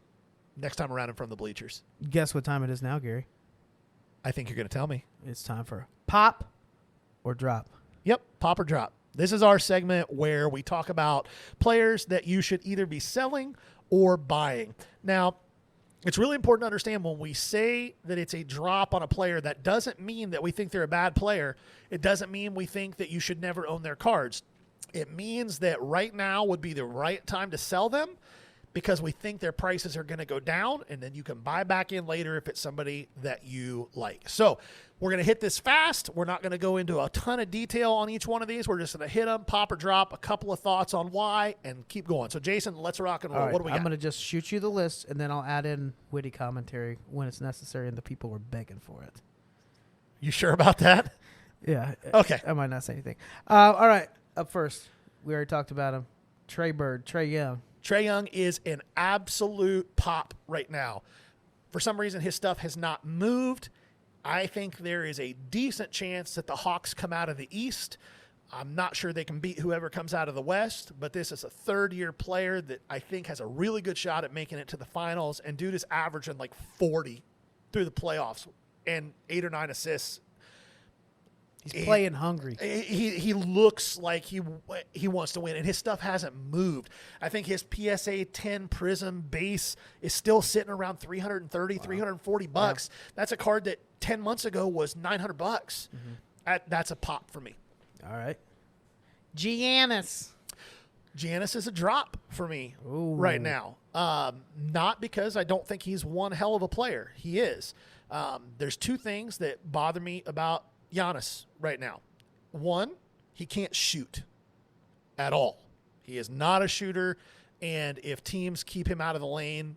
next time around in front of the bleachers. Guess what time it is now, Gary? I think you're going to tell me. It's time for pop or drop. Yep, pop or drop. This is our segment where we talk about players that you should either be selling or buying. Now, it's really important to understand when we say that it's a drop on a player, that doesn't mean that we think they're a bad player. It doesn't mean we think that you should never own their cards. It means that right now would be the right time to sell them because we think their prices are going to go down, and then you can buy back in later if it's somebody that you like. So we're going to hit this fast. We're not going to go into a ton of detail on each one of these. We're just going to hit them, pop or drop, a couple of thoughts on why, and keep going. So, Jason, let's rock and roll. All right, What do we got? I'm going to just shoot you the list, and then I'll add in witty commentary when it's necessary, and the people are begging for it. You sure about that? Yeah. Okay. I might not say anything. All right. Up first, we already talked about him. Trae Young. Trae Young is an absolute pop right now. For some reason, his stuff has not moved. I think there is a decent chance that the Hawks come out of the East. I'm not sure they can beat whoever comes out of the West, but this is a third-year player that I think has a really good shot at making it to the finals, and dude is averaging like 40 through the playoffs and 8 or 9 assists. He's playing hungry. He looks like he wants to win, and his stuff hasn't moved. I think his PSA 10 Prism base is still sitting around $330, $340. Yeah. That's a card that 10 months ago was $900. Mm-hmm. That's a pop for me. All right. Giannis is a drop for me right now. Not because I don't think he's one hell of a player. He is. There's two things that bother me about Giannis right now. One, he can't shoot at all. He is not a shooter, and if teams keep him out of the lane,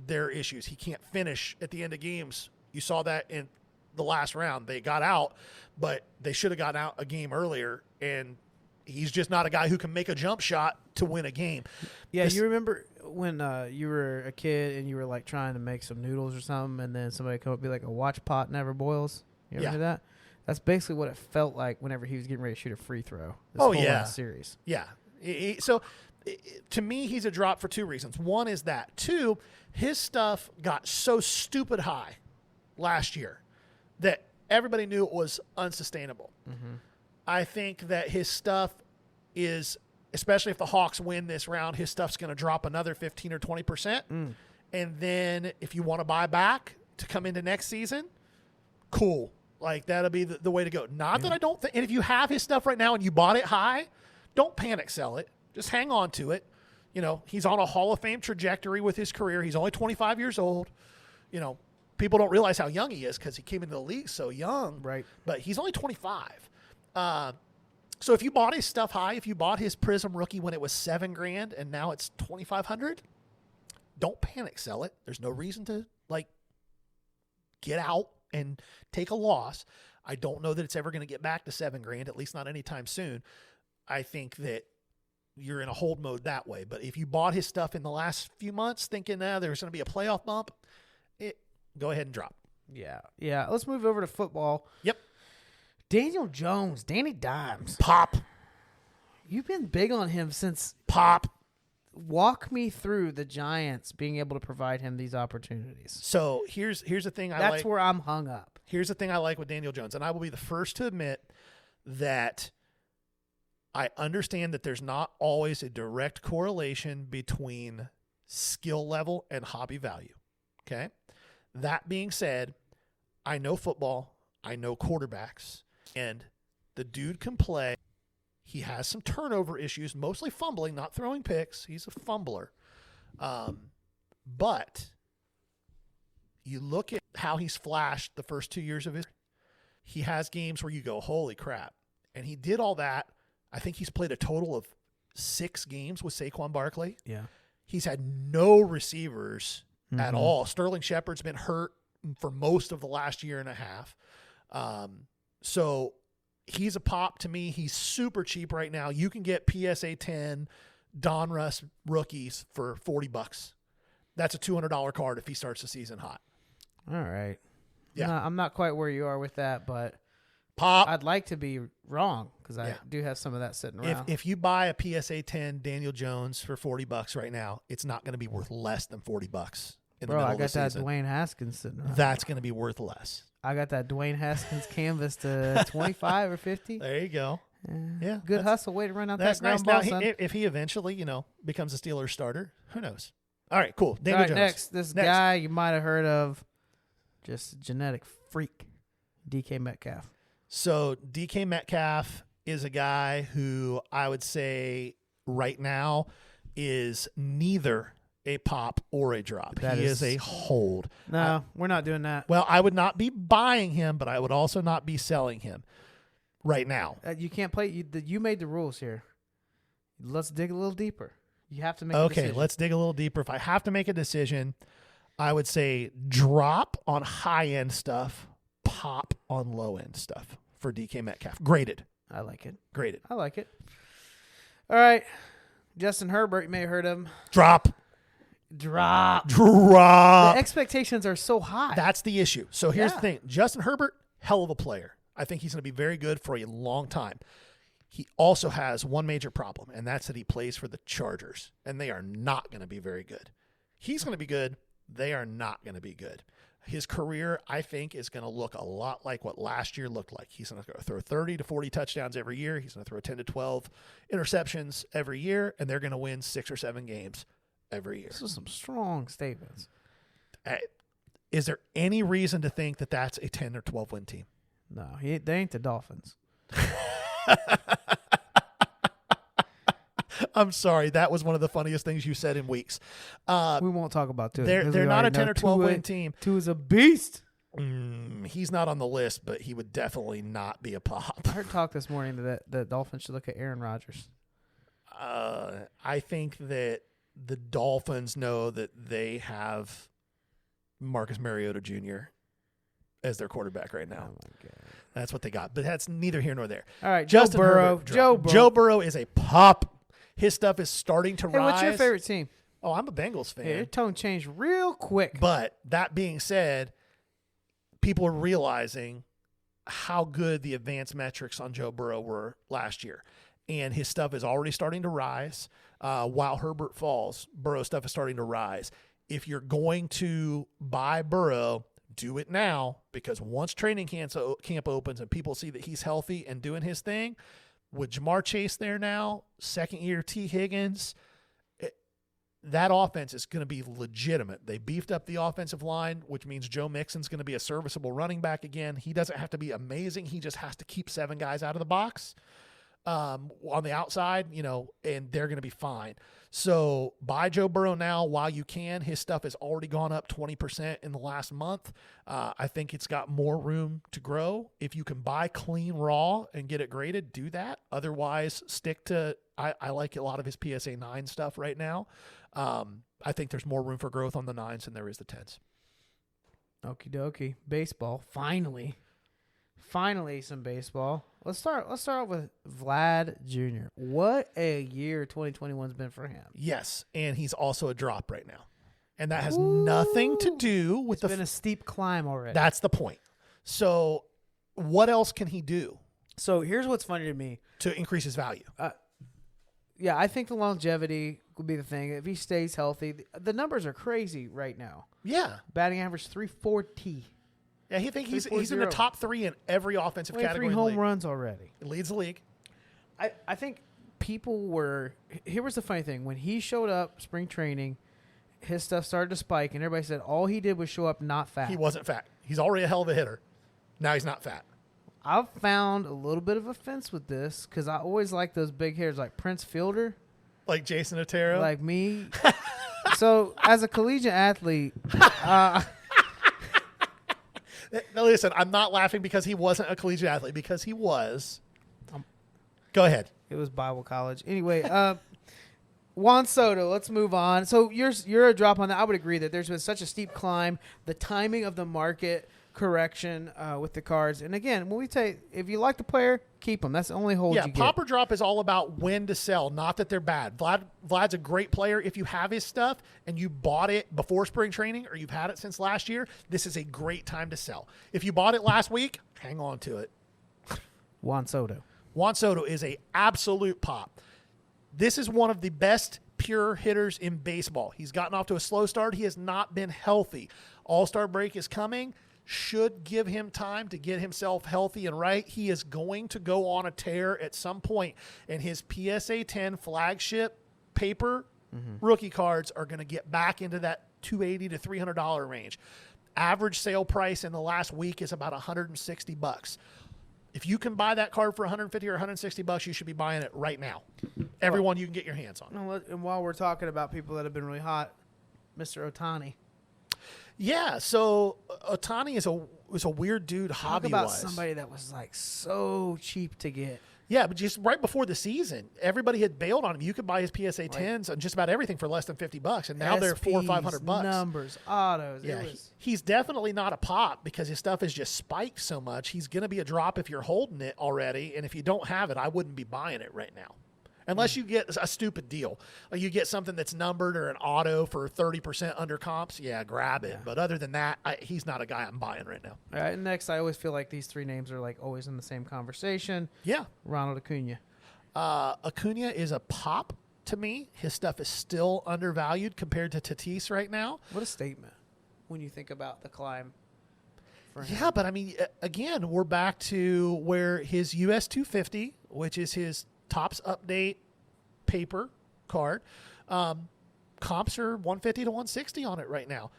there are issues. He can't finish at the end of games. You saw that in the last round. They got out, but they should have gotten out a game earlier, and he's just not a guy who can make a jump shot to win a game. Yeah, you remember when you were a kid and you were like trying to make some noodles or something, and then somebody come up and be like, a watch pot never boils? You ever hear that? That's basically what it felt like whenever he was getting ready to shoot a free throw. This whole last series. Yeah. So to me, he's a drop for two reasons. One is that. Two, his stuff got so stupid high last year that everybody knew it was unsustainable. Mm-hmm. I think that his stuff is, especially if the Hawks win this round, his stuff's going to drop another 15 or 20%. And then if you want to buy back to come into next season, cool. Like, that'll be the way to go. Not that I don't think – and if you have his stuff right now and you bought it high, don't panic sell it. Just hang on to it. You know, he's on a Hall of Fame trajectory with his career. He's only 25 years old. You know, people don't realize how young he is because he came into the league so young. Right. But he's only 25. So if you bought his stuff high, if you bought his Prism rookie when it was $7,000 and now it's $2,500, don't panic sell it. There's no reason to get out and take a loss. I don't know that it's ever going to get back to $7,000, at least not anytime soon. I think that you're in a hold mode that way. But if you bought his stuff in the last few months thinking there's going to be a playoff bump, go ahead and drop. Yeah. Let's move over to football. Yep. Daniel Jones, Danny Dimes. Pop. You've been big on him since Pop. Walk me through the Giants being able to provide him these opportunities. So here's the thing That's where I'm hung up. Here's the thing I like with Daniel Jones, and I will be the first to admit that I understand that there's not always a direct correlation between skill level and hobby value. Okay? That being said, I know football, I know quarterbacks, and the dude can play. He has some turnover issues, mostly fumbling, not throwing picks. He's a fumbler. But you look at how he's flashed the first 2 years of his career. He has games where you go, holy crap. And he did all that. I think he's played a total of 6 games with Saquon Barkley. Yeah. He's had no receivers at all. Sterling Shepard's been hurt for most of the last year and a half. So he's a pop to me. He's super cheap right now. You can get PSA 10 Donruss rookies for $40. That's a $200 card if he starts the season hot. All right. Yeah. No, I'm not quite where you are with that, but pop. I'd like to be wrong because I do have some of that sitting around. If you buy a PSA 10 Daniel Jones for $40 right now, it's not going to be worth less than $40 in the middle I of got the that season. Dwayne Haskins sitting around. That's going to be worth less. I got that Dwayne Haskins canvas to 25 or 50. There you go. Yeah. Good hustle. Way to run out that That's ground nice. ball, Now, son. if he eventually, becomes a Steelers starter, who knows? All right, cool. Daniel All right, Jones. next. This guy you might have heard of, just a genetic freak, DK Metcalf. So DK Metcalf is a guy who I would say right now is neither a pop or a drop. He is a hold. No, we're not doing that. Well, I would not be buying him, but I would also not be selling him right now. You can't play. You made the rules here. Let's dig a little deeper. You have to make a decision. Okay, let's dig a little deeper. If I have to make a decision, I would say drop on high-end stuff, pop on low-end stuff for DK Metcalf. Graded. I like it. Graded. I like it. All right. Justin Herbert, you may have heard of him. Drop. The expectations are so high. That's the issue. So here's the thing. Justin Herbert, hell of a player. I think he's going to be very good for a long time. He also has one major problem, and that's that he plays for the Chargers, and they are not going to be very good. He's going to be good. They are not going to be good. His career, I think, is going to look a lot like what last year looked like. He's going to throw 30 to 40 touchdowns every year. He's going to throw 10 to 12 interceptions every year, and they're going to win 6 or 7 games every year. This is some strong statements. Is there any reason to think that that's a 10 or 12 win team? No, they ain't the Dolphins. I'm sorry. That was one of the funniest things you said in weeks. We won't talk about Tua. They're not a 10 or 12 win team. Tua's a beast. He's not on the list, but he would definitely not be a pop. I heard talk this morning that the Dolphins should look at Aaron Rodgers. I think that the Dolphins know that they have Marcus Mariota Jr. as their quarterback right now. Oh, my God. That's what they got. But that's neither here nor there. All right, Justin Joe Burrow. Herbert dropped. Joe Burrow is a pop. His stuff is starting to Hey, rise. what's your favorite team? Oh, I'm a Bengals fan. Hey, your tone changed real quick. But that being said, people are realizing how good the advanced metrics on Joe Burrow were last year. And his stuff is already starting to rise. While Herbert falls, Burrow's stuff is starting to rise. If you're going to buy Burrow, do it now, because once training camp opens and people see that he's healthy and doing his thing, with Jamar Chase there now, second year T. Higgins, that offense is going to be legitimate. They beefed up the offensive line, which means Joe Mixon's going to be a serviceable running back again. He doesn't have to be amazing. He just has to keep 7 guys out of the box on the outside, and they're going to be fine. So buy Joe Burrow now while you can. His stuff has already gone up 20% in the last month. I think it's got more room to grow. If you can buy clean raw and get it graded, do that. Otherwise, stick to I like a lot of his PSA 9 stuff right now. I think there's more room for growth on the 9s than there is the 10s. Okie dokie. Baseball. Finally some baseball. Let's start off with Vlad Jr. What a year 2021's been for him. Yes, and he's also a drop right now. And that has nothing to do with It's been a steep climb already. That's the point. So what else can he do So here's what's funny to me. to increase his value? Yeah, I think the longevity would be the thing. If he stays healthy, the numbers are crazy right now. Yeah. Batting average 340. Yeah, he's in the 340. top 3 in every offensive 23 category. home runs already. It leads the league. I think people were – here was the funny thing. When he showed up spring training, his stuff started to spike, and everybody said all he did was show up not fat. He wasn't fat. He's already a hell of a hitter. Now he's not fat. I've found a little bit of offense with this because I always like those big hairs like Prince Fielder, Like Jason Otero. like me. So as a collegiate athlete Now listen, I'm not laughing because he wasn't a collegiate athlete, because he was. Go ahead. it was Bible college. Anyway, Juan Soto, let's move on. So you're a drop on that. I would agree that there's been such a steep climb. The timing of the market correction with the Cards. And again, when we say if you like the player, keep them. That's the only hold Yeah, you pop or drop is all about when to sell, not that they're bad. Vlad's a great player. If you have his stuff and you bought it before spring training or you've had it since last year, this is a great time to sell. If you bought it last week, hang on to it. get. Juan Soto. Juan Soto is a absolute pop. This is one of the best pure hitters in baseball. He's gotten off to a slow start. He has not been healthy. All-Star break is coming. Should give him time to get himself healthy and right. He is going to go on a tear at some point, and his PSA 10 flagship paper rookie cards are going to get back into that $280 to $300 range. Average sale price in the last week is about $160. If you can buy that card for $150 or $160, you should be buying it right now. Everyone you can get your hands on. And while we're talking about people that have been really hot, Mr. Ohtani. Yeah, so Ohtani is a weird dude Talk hobby-wise. about somebody that was like so cheap to get. Yeah, but just right before the season, everybody had bailed on him. You could buy his PSA 10s and just about everything for less than $50, and now they're $400 or $500. Numbers, autos. Yeah, he's definitely not a pop because his stuff has just spiked so much. He's going to be a drop if you're holding it already, and if you don't have it, I wouldn't be buying it right now. Unless you get a stupid deal. Like you get something that's numbered or an auto for 30% under comps, yeah, grab it. Yeah. But other than that, he's not a guy I'm buying right now. All right, next, I always feel like these three names are like always in the same conversation. Yeah. Ronald Acuna. Acuna is a pop to me. His stuff is still undervalued compared to Tatis right now. What a statement. when you think about the climb. For him. Yeah, but I mean, again, we're back to where his US 250, which is his Topps Update paper card, comps are 150 to 160 on it right now.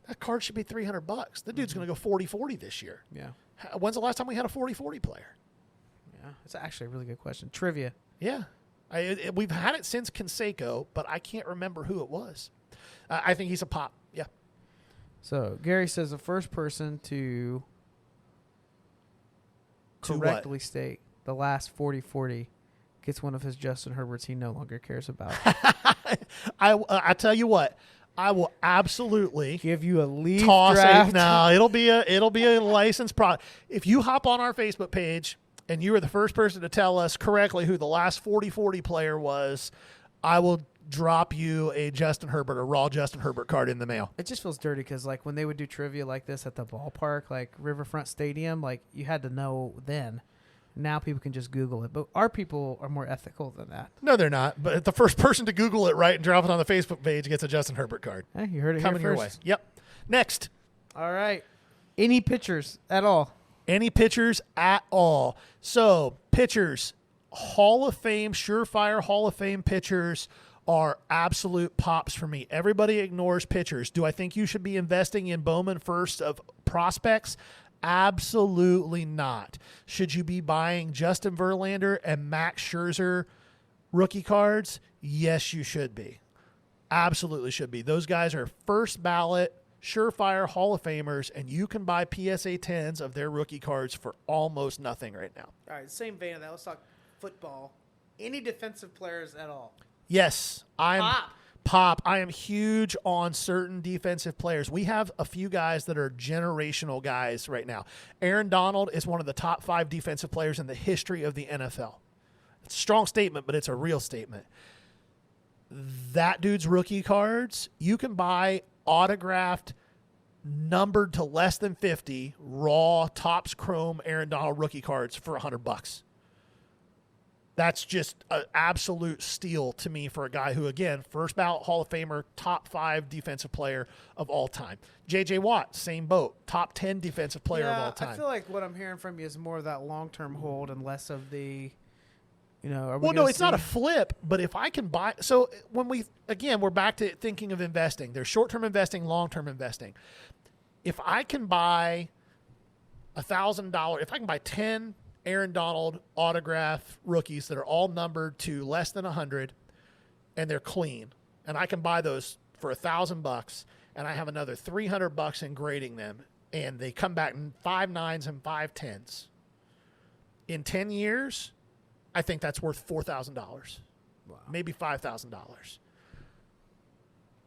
That card should be $300. The dude's going to go 40-40 this year. Yeah. When's the last time we had a 40-40 player? Yeah, it's actually a really good question. Trivia. Yeah. We've had it since Canseco, but I can't remember who it was. I think he's a pop. Yeah. So Gary says the first person to To what? correctly state the last 40-40 gets one of his Justin Herberts he no longer cares about. I tell you what, I will absolutely Give you a leaf toss draft. it. No, it'll be a licensed product. If you hop on our Facebook page and you are the first person to tell us correctly who the last 40-40 player was, I will drop you a Justin Herbert, a raw Justin Herbert card in the mail. It just feels dirty because, like, when they would do trivia like this at the ballpark, like Riverfront Stadium, like, you had to know then. Now people can just Google it. But our people are more ethical than that. No, they're not. But the first person to Google it right and drop it on the Facebook page gets a Justin Herbert card. Hey, you heard it Coming here your way. first. Yep. Next. All right. Any pictures at all? Any pitchers at all. So, pitchers, Hall of Fame, surefire Hall of Fame pitchers are absolute pops for me. Everybody ignores pitchers. Do I think you should be investing in Bowman first of prospects? Absolutely not. Should you be buying Justin Verlander and Max Scherzer rookie cards? Yes, you should be. Absolutely should be. Those guys are first ballot, surefire Hall of Famers, and you can buy PSA 10s of their rookie cards for almost nothing right now. All right, same vein of that. Let's talk football. Any defensive players at all? Yes, Pop. I am huge on certain defensive players. We have a few guys that are generational guys right now. Aaron Donald is one of the top 5 defensive players in the history of the NFL. It's a strong statement, but it's a real statement. That dude's rookie cards, you can buy autographed, numbered to less than 50, raw, Topps Chrome Aaron Donald rookie cards for $100. That's just an absolute steal to me for a guy who, again, first ballot Hall of Famer, top 5 defensive player of all time. J.J. Watt, same boat, top 10 defensive player of all time. I feel like what I'm hearing from you is more of that long-term hold and less of the, Well, no, it's not a flip, but if I can buy – so when we're back to thinking of investing. There's short-term investing, long-term investing. If I can buy $1,000 – if I can buy 10 – Aaron Donald autograph rookies that are all numbered to less than 100 and they're clean, and I can buy those for $1,000 and I have another $300 in grading them, and they come back in 5 9s and 5 10s. In 10 years, I think that's worth $4,000. Wow. Maybe $5,000.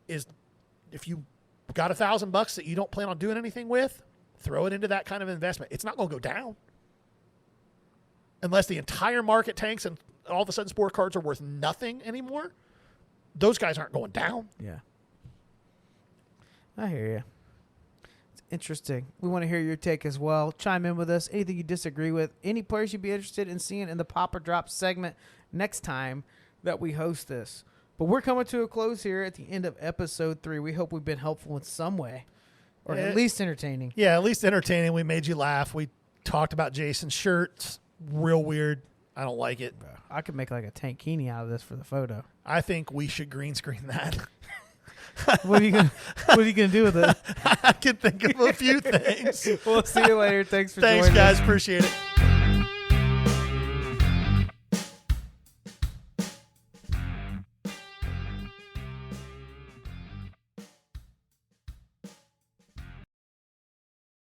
If you got $1,000 that you don't plan on doing anything with, throw it into that kind of investment. It's not going to go down. Unless the entire market tanks and all of a sudden sport cards are worth nothing anymore, those guys aren't going down. Yeah. I hear you. It's interesting. We want to hear your take as well. Chime in with us. Anything you disagree with. Any players you'd be interested in seeing in the Pop or Drop segment next time that we host this. But we're coming to a close here at the end of episode 3. We hope we've been helpful in some way, or at least entertaining. Yeah, at least entertaining. We made you laugh. We talked about Jason's shirts. Real weird. I don't like it. I could make like a Tankini out of this for the photo. I think we should green screen that. What are you gonna do with it? I can think of a few things. We'll see you later. Thanks for Thanks, joining guys. us. Appreciate it.